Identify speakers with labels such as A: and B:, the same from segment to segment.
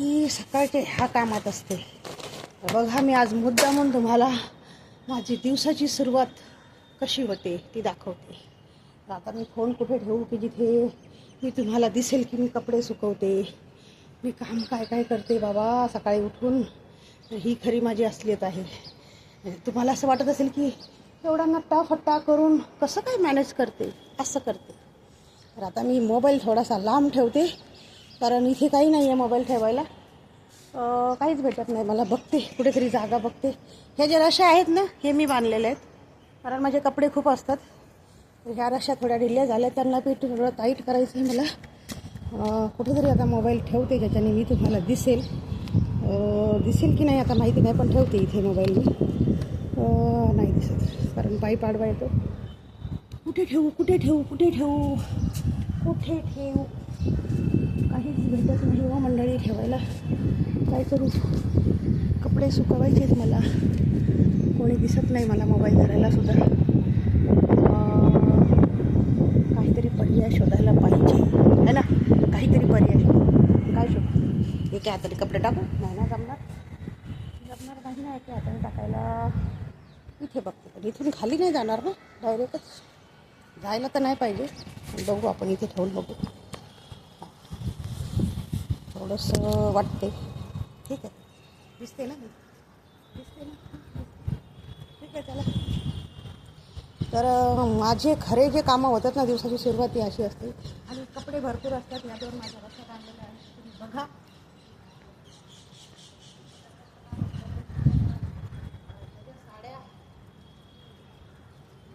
A: की सकाळचे ह्या कामात असते. बघा, मी आज मुद्दामून तुम्हाला माझी दिवसाची सुरुवात कशी होते ती दाखवते. आता मी फोन कुठे ठेवू की जिथे मी तुम्हाला दिसेल की मी कपडे सुकवते, मी काम काय काय करते बाबा सकाळी उठून. ही खरी माझी असलियत आहे. तुम्हाला असं वाटत असेल की एवढा नट्टाफट्टा करून कसं काय मॅनेज करते, असं करते. तर आता मी मोबाईल थोडासा लांब ठेवते, कारण इथे काही नाही आहे मोबाईल ठेवायला. काहीच भेटत नाही मला. बघते कुठेतरी जागा बघते. ह्या ज्या रश्या आहेत ना, हे मी बांधलेले आहेत, कारण माझे कपडे खूप असतात. तर ह्या रश्या थोड्या ढिल्या झाल्या, त्यांना पीठ थोडं टाईट करायचं आहे मला. कुठेतरी आता मोबाईल ठेवते ज्याच्याने मी तुम्हाला दिसेल की नाही आता माहिती नाही, पण ठेवते इथे मोबाईल मी. नाही दिसत कारण पायी पाडवा येतो. कुठे ठेवू काहीच भेटत नाही व मंडळी ठेवायला. काय करू, कपडे सुकवायचेच मला. कोणी दिसत नाही मला मोबाईल धरायला सुद्धा. काहीतरी पर्याय शोधायला पाहिजे है ना. काहीतरी पर्याय काय शोध. एका हाताने कपडे टाकू नाही ना, जमणार नाही ना एका हाताने टाकायला. इथे बघते, पण इथून खाली नाही जाणार ना, डायरेक्टच जायला तर नाही पाहिजे. बघू आपण इथे ठेवून बघू. थोडंसं वाटते. ठीक आहे, दिसते ना ठीक आहे चला. तर माझे खरे जे कामं होतात ना, दिवसाची सुरुवात ती अशी असते. आणि कपडे भरपूर असतात, याच्यावर माझ्या लक्षात आणलेलं आहे. तुम्ही बघा,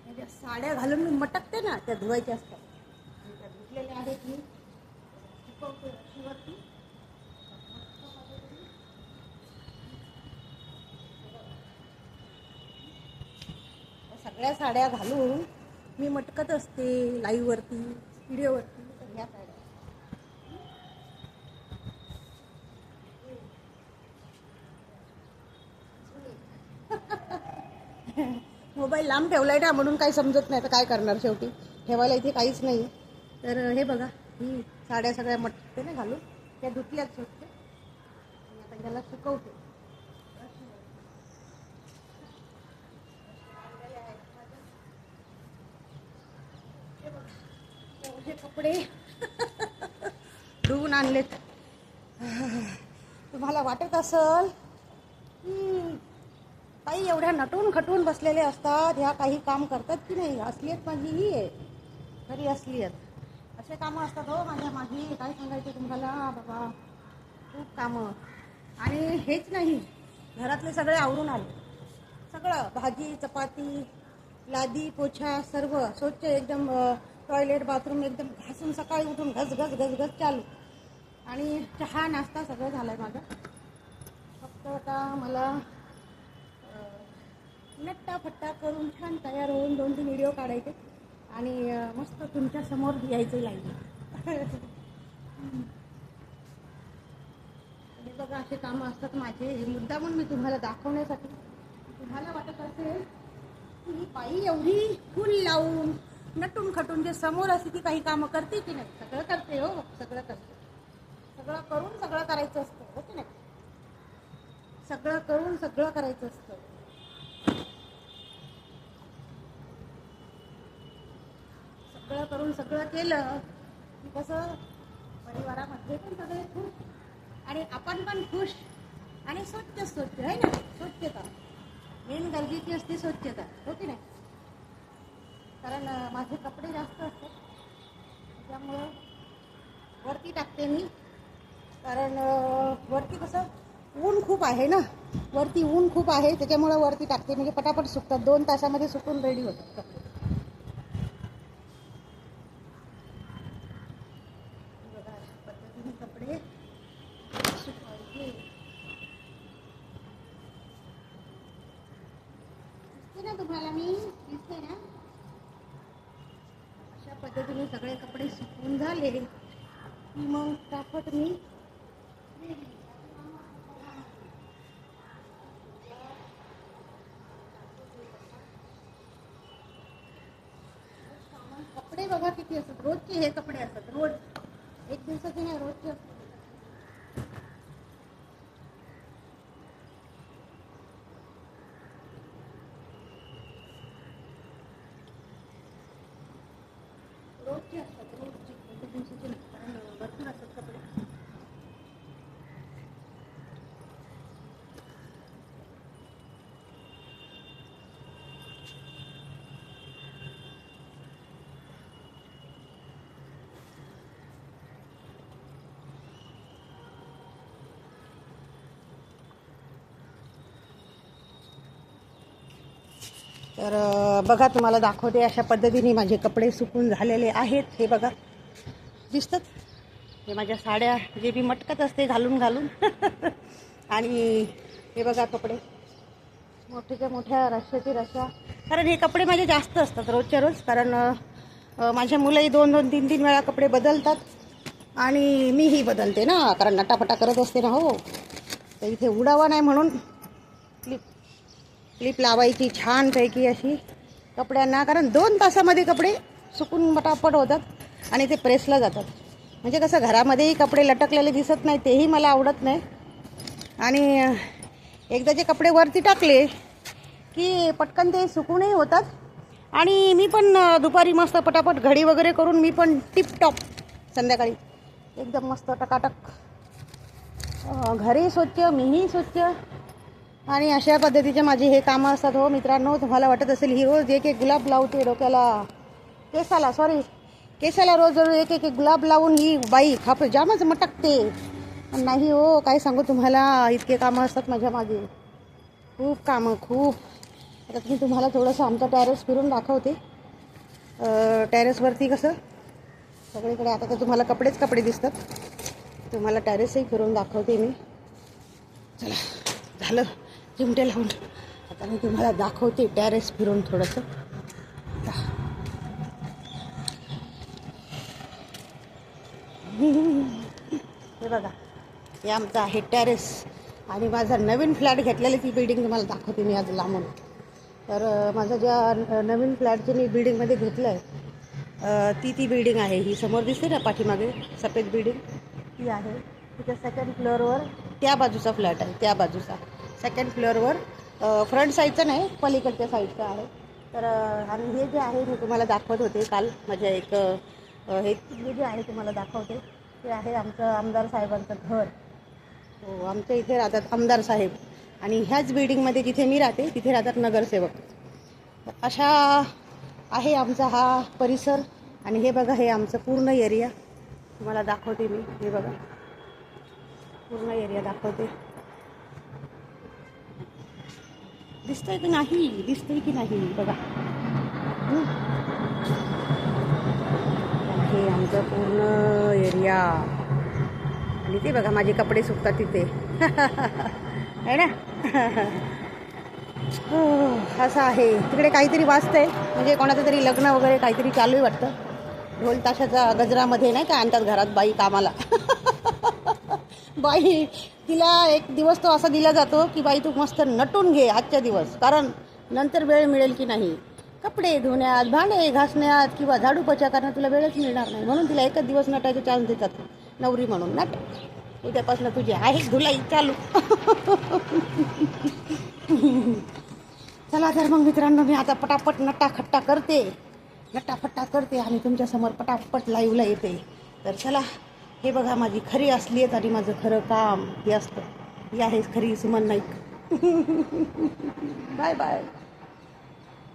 A: माझ्या साड्या घालून मी मटकते ना, त्या धुवायच्या असतात. आणि त्या धुतलेल्या आहेत मी सुकवते रशीवरती. सगळ्या साड्या घालून मी मटकत असते लाईव्हवरती, व्हिडिओवरती. तर ह्या साड्या मोबाईल लांब ठेवलाय ना, म्हणून काही समजत नाही. तर काय करणार, शेवटी ठेवायला इथे काहीच नाही. तर हे बघा, ही साड्या सगळ्या मटकते ना घालून, त्या धुतल्याच होते. आणि आता त्याला सुकवते. हे कपडे धुवून आणलेत. तुम्हाला वाटत असल की काही एवढ्या नटून खटून बसलेले असतात, ह्या काही काम करतात की नाही. असलियत माझी ही आहे, खरी असलियत. असे कामं असतात हो माझ्या मागे. काय सांगायचं तुम्हाला बाबा, खूप कामं. आणि हेच नाही, घरातले सगळे आवरून आले. सगळं भाजी चपाती लादी पोछा सर्व स्वच्छ एकदम. टॉयलेट बाथरूम एकदम घासून सकाळी उठून घस चालू. आणि चहा नाश्ता सगळं झालं आहे माझं. फक्त आता मला नट्टाफट्टा करून छान तयार होऊन 2-3 व्हिडिओ काढायचे आणि मस्त तुमच्या समोर यायचं लाईन. हे बघा, असे कामं असतात माझे. हे मुद्दामून मी तुम्हाला दाखवण्यासाठी. तुम्हाला वाटत असेल की ही बाई एवढी फुल लावून नटून खटून जे समोर असते ती काही कामं करते की नाही. सगळं करते हो, सगळं करते. सगळं करून सगळं करायचं असतं हो की नाही. सगळं करून सगळं करायचं असतं. सगळं करून सगळं केलं की कसं, परिवारामध्ये पण सगळे खुश आणि आपण पण खुश. आणि स्वच्छ आहे ना, स्वच्छता मेन गरजेची असते, स्वच्छता हो की नाही. कारण माझे कपडे जास्त असतात, त्यामुळं वरती टाकते मी. कारण वरती कसं ऊन खूप आहे ना, वरती ऊन खूप आहे, त्याच्यामुळं वरती टाकते. म्हणजे पटापट सुकतात, 2 तासामध्ये सुकून रेडी होतात कपडे. बघा, अशा पद्धतीने कपडे सुकवायचे. दिसते ना तुम्हाला, मी दिसते ना. अशा पद्धतीने सगळे कपडे सुकवून झाले की मग टाकत मी कपडे. बघा किती असतात रोजचे, हे कपडे असतात रोज, एक दिवसाचे नाही, रोजचे असतात. तर बघा तुम्हाला दाखवते, अशा पद्धतीने माझे कपडे सुकून झालेले आहेत. हे बघा दिसतात, हे माझ्या साड्या जे मी मटकत असते घालून घालून आणि हे बघा कपडे मोठ्याच्या मोठ्या रश्याची रश्या, कारण हे कपडे माझे जास्त असतात रोजच्या रोज, कारण माझ्या मुलंही 2-2, 3-3 वेळा कपडे बदलतात आणि मीही बदलते ना, कारण नटापटा करत असते ना. हो, तर इथे उडावा नाही म्हणून क्लिप लावायची छानपैकी अशी कपड्यांना, कारण 2 तासामध्ये कपडे सुकून पटापट होतात आणि ते प्रेसला जातात. म्हणजे कसं घरामध्येही कपडे लटकलेले दिसत नाही, तेही मला आवडत नाही. आणि एकदा जे कपडे वरती टाकले की पटकन ते सुकूनही होतात. आणि मी पण दुपारी मस्त पटापट घडी वगैरे करून मी पण टिपटॉप संध्याकाळी एकदम मस्त टकाटक, घरही स्वच्छ, मीही स्वच्छ, आणि अशा पद्धतीचे माझे हे कामं असतात. हो मित्रांनो, तुम्हाला वाटत असेल ही रोज एक एक गुलाब लावते डोक्याला, केसाला रोज एक एक गुलाब लावून ही बाई जामच मटकते. नाही हो, काय सांगू तुम्हाला, इतके कामं असतात माझ्या मागे, खूप कामं, खूप. आता मी तुम्हाला थोडंसं आमचा टेरेस फिरून दाखवते. टेरेसवरती कसं सगळीकडे आता तर तुम्हाला कपडेच कपडे दिसतात, तुम्हाला टेरेसही फिरून दाखवते मी. चला झालं चिमटे लावून, आता मी तुम्हाला दाखवते टेरेस फिरून थोडंसं. हे बघा, हे आमचं आहे टेरेस, आणि माझा नवीन फ्लॅट घेतलेली ती बिल्डिंग तुम्हाला दाखवते मी आज लांबून. तर माझं ज्या नवीन फ्लॅटचे मी बिल्डिंगमध्ये घेतलं आहे ती बिल्डिंग आहे, ही समोर दिसते ना पाठीमागे सफेद बिल्डिंग, ती आहे. तिच्या 2nd फ्लोअरवर त्या बाजूचा फ्लॅट आहे, त्या बाजूचा 2nd फ्लोअरवर, फ्रंट साईडचं नाही, पलीकडच्या साईडचं आहे. तर आणि हे जे आहे मी तुम्हाला दाखवत होते काल, माझ्या एक हे जे आहे तुम्हाला दाखवते, ते आहे आमचं आमदार साहेबांचं घर. हो, आमच्या इथे राहतात आमदार साहेब, आणि ह्याच बिल्डिंगमध्ये जिथे मी राहते तिथे राहतात नगरसेवक. अशा आहे आमचा हा परिसर. आणि हे बघा, हे आमचं पूर्ण एरिया तुम्हाला दाखवते मी. हे बघा पूर्ण एरिया दाखवते, दिसतंय की नाही बघा. हे आमचं पूर्ण एरिया, आणि ते बघा माझे कपडे सुकतात तिथे आहे ना. असं आहे. तिकडे काहीतरी वाजतंय, म्हणजे कोणाचं तरी लग्न वगैरे काहीतरी चालू आहे वाटतं. ढोल ताशाचा गजरामध्ये नाही का आणतात घरात बाई कामाला. बाई, तिला एक दिवस तो असा दिला जातो की बाई तू मस्त नटून घे आजच्या दिवस, कारण नंतर वेळ मिळेल की नाही कपडे धुण्यात, भांडे घासण्यात किंवा झाडू पोछा करण्यात तुला वेळच मिळणार नाही, म्हणून तिला एकच दिवस नटायचा चान्स देतात नवरी म्हणून. नट, उद्यापासून तुझी आहे धुलाई चालू. चला तर मग मित्रांनो, मी आता पटापट नटाखट्टा करते आणि तुमच्यासमोर पटापट लाईव्हला येते. तर चला, हे बघा माझी खरी असलीयत आणि माझं खरं काम हे असतं. ही आहे खरी सुमन नाईक. Bye bye.